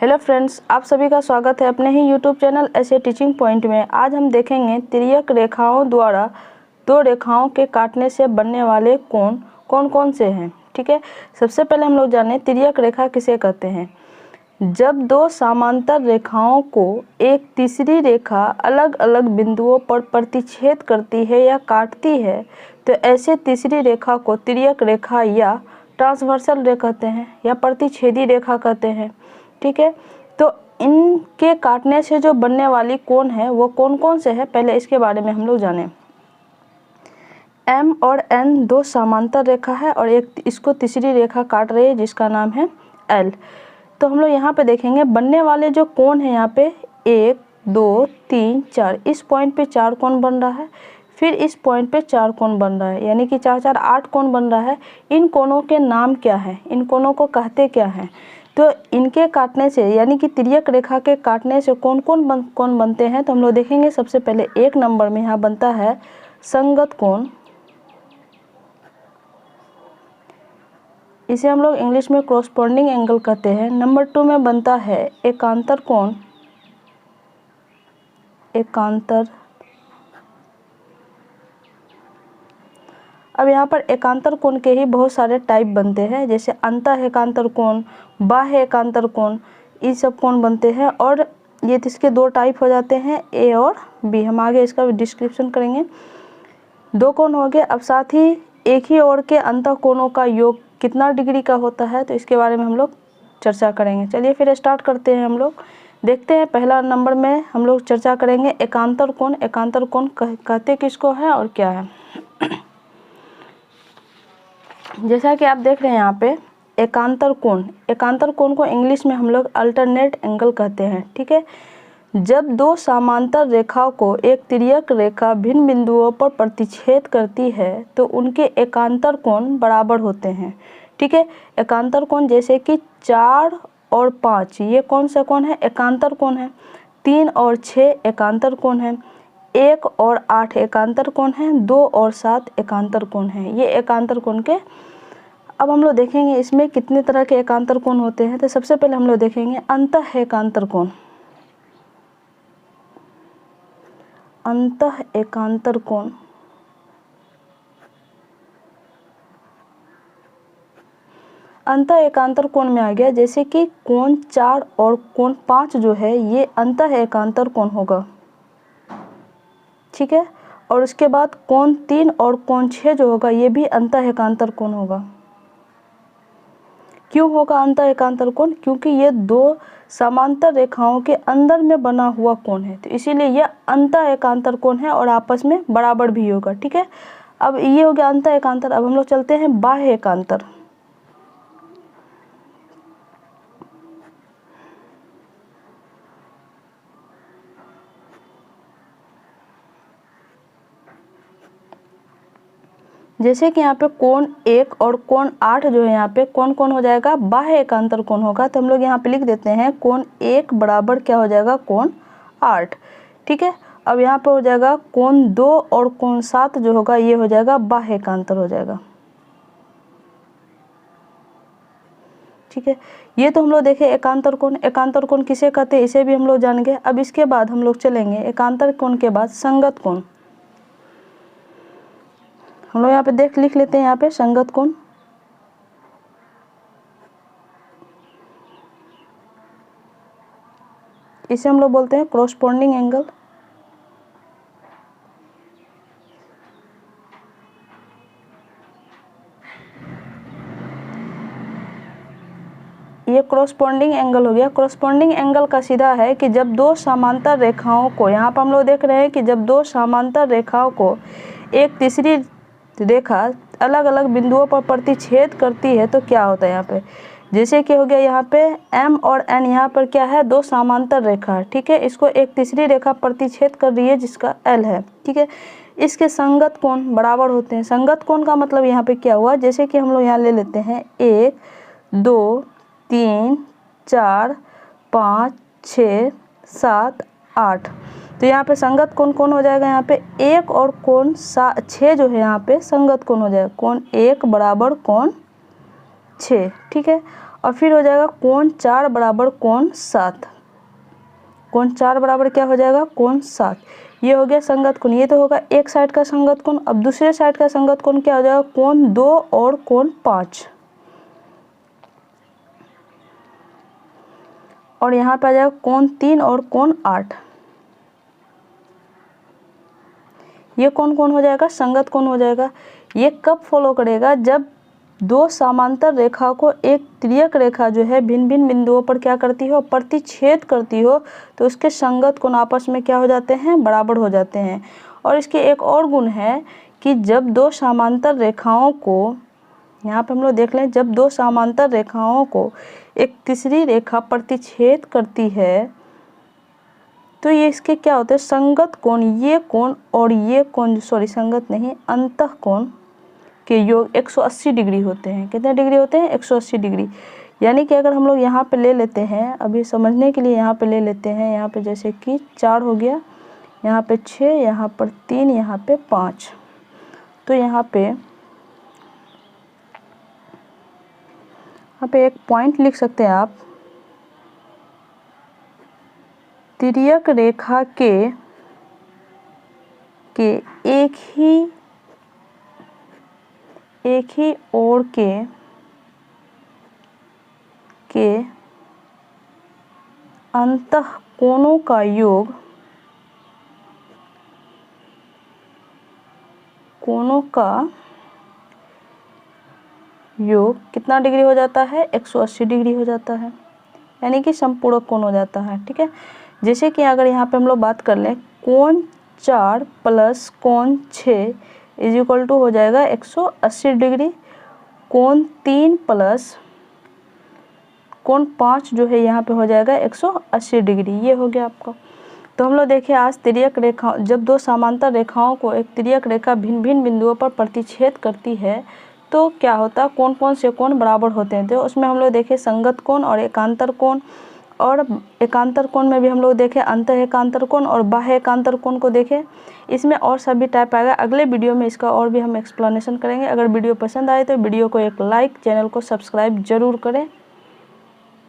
Hello friends, आप सभी का स्वागत है अपने ही यूट्यूब चैनल ऐसे टीचिंग पॉइंट में। आज हम देखेंगे तिर्यक रेखाओं द्वारा दो रेखाओं के काटने से बनने वाले कोण कौन कौन से हैं। ठीक है, सबसे पहले हम लोग जाने तिर्यक रेखा किसे कहते हैं। जब दो समांतर रेखाओं को एक तीसरी रेखा अलग अलग बिंदुओं पर प्रतिच्छेद करती है या काटती है तो ऐसे तीसरी रेखा को तिर्यक रेखा या ट्रांसवर्सल रेखा कहते हैं या प्रतिच्छेदी रेखा कहते हैं। ठीक है, तो इनके काटने से जो बनने वाली कोण है वो कौन कौन से है, पहले इसके बारे में हम लोग जानें। M और N दो समांतर रेखा है और एक इसको तीसरी रेखा काट रही है जिसका नाम है L। तो हम लोग यहाँ पे देखेंगे बनने वाले जो कोण है यहाँ पे 1 2 3 4, इस पॉइंट पे 4 कोण बन रहा है, फिर इस पॉइंट पे 4 कोण बन रहा है, यानी कि 4 4 8 कोण बन रहा है। इन कोणों के नाम क्या है, इन कोणों को कहते क्या हैं। तो इनके काटने से यानी कि तिर्यक रेखा के काटने से कौन कौन बनते हैं, तो हम लोग देखेंगे। सबसे पहले 1 नंबर में यहाँ बनता है संगत कोण, इसे हम लोग इंग्लिश में कॉरस्पॉन्डिंग एंगल कहते हैं। नंबर 2 में बनता है एकांतर कोण, एकांतर। अब यहाँ पर एकांतर कोण के ही बहुत सारे टाइप बनते हैं, जैसे अंतः एकांतर कोण, बाह्य एकांतर कोण, ये सब कोण बनते हैं। और ये इसके दो टाइप हो जाते हैं, ए और बी। हम आगे इसका डिस्क्रिप्शन करेंगे। दो कोण हो गए। अब साथ ही एक ही ओर के अंतः कोणों का योग कितना डिग्री का होता है, तो इसके बारे में हम लोग चर्चा करेंगे। चलिए फिर स्टार्ट करते हैं। हम लोग देखते हैं पहला नंबर में हम लोग चर्चा करेंगे एकांतर कोण। एकांतर कोण कहते किसको है और क्या है। जैसा कि आप देख रहे हैं यहाँ पे एकांतर कोण, एकांतर कोण को इंग्लिश में हम लोग अल्टरनेट एंगल कहते हैं। ठीक है, जब दो समांतर रेखाओं को एक तिर्यक रेखा भिन्न बिंदुओं पर प्रतिच्छेद करती है तो उनके एकांतर कोण बराबर होते हैं। ठीक है, एकांतर कोण जैसे कि 4 और 5 ये कौन सा कोण है, एकांतर कोण है। 3 और 6 एकांतर कोण है। 1 और 8 एकांतर कोण है। 2 और 7 एकांतर कोण है। ये एकांतर कोण के अब हम लोग देखेंगे इसमें कितने तरह के एकांतर कोण होते हैं। तो सबसे पहले हम लोग देखेंगे अंतः एकांतर कोण। अंतः एकांतर कोण, अंतः एकांतर कोण में आ गया जैसे कि कोण 4 और कोण 5 जो है ये अंतः एकांतर कोण होगा। ठीक है, और उसके बाद कोण 3 और कोण 6 जो होगा ये भी अंतः एकांतर कोण होगा। क्यों होगा अंतः एकांतर कोण, क्योंकि ये दो समांतर रेखाओं के अंदर में बना हुआ कोण है, तो इसीलिए यह अंतः एकांतर कोण है और आपस में बराबर भी होगा। ठीक है, अब ये हो गया अंतः एकांतर। अब हम लोग चलते हैं बाह्य एकांतर। जैसे कि यहाँ पे कोण 1 और कोण 8 जो है यहाँ पे कौन कौन हो जाएगा, बाह्य एकांतर कोण होगा। तो हम लोग यहाँ पे लिख देते हैं कोण 1 बराबर क्या हो जाएगा, कोण 8। ठीक है, अब यहाँ पे हो जाएगा कोण 2 और कोण 7 जो होगा ये हो जाएगा बाह्य एकांतर हो जाएगा। ठीक है, ये तो हम लोग देखे एकांतर कोण। एकांतर कोण किसे कहते हैं इसे भी हम लोग जान गए। अब इसके बाद हम लोग चलेंगे एकांतर कोण के बाद संगत कोण। हम लोग यहाँ पे लिख लेते हैं यहाँ पे संगत कोण। इसे हम लोग बोलते हैं कॉरस्पॉन्डिंग एंगल। ये कॉरस्पॉन्डिंग एंगल हो गया। कॉरस्पॉन्डिंग एंगल का सीधा है कि जब दो समांतर रेखाओं को, यहाँ पर हम लोग देख रहे हैं कि जब दो समांतर रेखाओं को एक तीसरी रेखा अलग अलग बिंदुओं पर प्रतिच्छेद करती है तो क्या होता है यहाँ पे, जैसे कि हो गया यहाँ पे M और N, यहाँ पर क्या है, दो समांतर रेखा। ठीक है, इसको एक तीसरी रेखा प्रतिच्छेद कर रही है जिसका L है। ठीक है, इसके संगत कोण बराबर होते हैं। संगत कोण का मतलब यहाँ पे क्या हुआ, जैसे कि हम लोग यहाँ ले लेते हैं 1 2 3 4 5 6 7 8, तो यहाँ पे संगत कोण कौन हो जाएगा, यहाँ पे 1 और कोण 6 जो है यहाँ पे संगत कोण हो जाएगा। कोण 1 बराबर कोण 6। ठीक है, और फिर हो जाएगा कोण 4 बराबर कोण 7। कोण 4 बराबर क्या हो जाएगा, कोण 7। ये हो गया संगत कोण, ये तो होगा एक साइड का संगत कोण। अब दूसरे साइड का संगत कोण क्या हो जाएगा, कोण 2 और कोण 5। और यहाँ पे आ जाएगा कोण 3 और कोण 8। ये कौन कौन हो जाएगा, संगत कोण हो जाएगा। ये कब फॉलो करेगा, जब दो समांतर रेखा को एक तिर्यक रेखा जो है भिन्न भिन्न बिंदुओं पर क्या करती हो, प्रतिच्छेद करती हो, तो उसके संगत कोण आपस में क्या हो जाते हैं, बराबर हो जाते हैं। और इसके एक और गुण है कि जब दो समांतर रेखाओं को, यहाँ पे हम लोग देख लें, जब दो समांतर रेखाओं को एक तीसरी रेखा प्रतिच्छेद करती है तो ये इसके क्या होते हैं, संगत कोण, ये कोण और ये कोण, सॉरी संगत नहीं, अंतः कोण के योग 180 डिग्री होते हैं। कितने डिग्री होते हैं, 180 डिग्री। यानी कि अगर हम लोग यहाँ पे ले लेते हैं, अभी समझने के लिए यहाँ पे ले लेते हैं, यहाँ पे जैसे कि 4 हो गया, यहाँ पे 6, यहाँ पर 3, यहाँ पे 5, तो यहाँ पे एक पॉइंट लिख सकते हैं आप, तिर्यक रेखा के एक ही ओर के अंतः कोणों का योग, कितना डिग्री हो जाता है, 180 डिग्री हो जाता है, यानी कि संपूरक कोण हो जाता है। ठीक है, जैसे कि अगर यहाँ पे हम लोग बात कर लें, कोण 4 प्लस कोण 6 इज इक्वल टू हो जाएगा 180 डिग्री। कोण 3 प्लस कोण 5 जो है यहाँ पे हो जाएगा 180 डिग्री। ये हो गया आपका। तो हम लोग देखें आज तिर्यक रेखा, जब दो समांतर रेखाओं को एक तिर्यक रेखा भिन्न भिन्न बिंदुओं पर प्रतिच्छेद करती है तो क्या होता है, कौन कौन से कोण बराबर होते हैं। तो उसमें हम लोग देखें संगत कोण और एकांतर कोण, और एकांतर कोण में भी हम लोग देखें अंतः एकांतर कोण और बाह्य एकांतर कोण को देखें। इसमें और सभी टाइप आएगा, अगले वीडियो में इसका और भी हम एक्सप्लेनेशन करेंगे। अगर वीडियो पसंद आए तो वीडियो को एक लाइक, चैनल को सब्सक्राइब जरूर करें।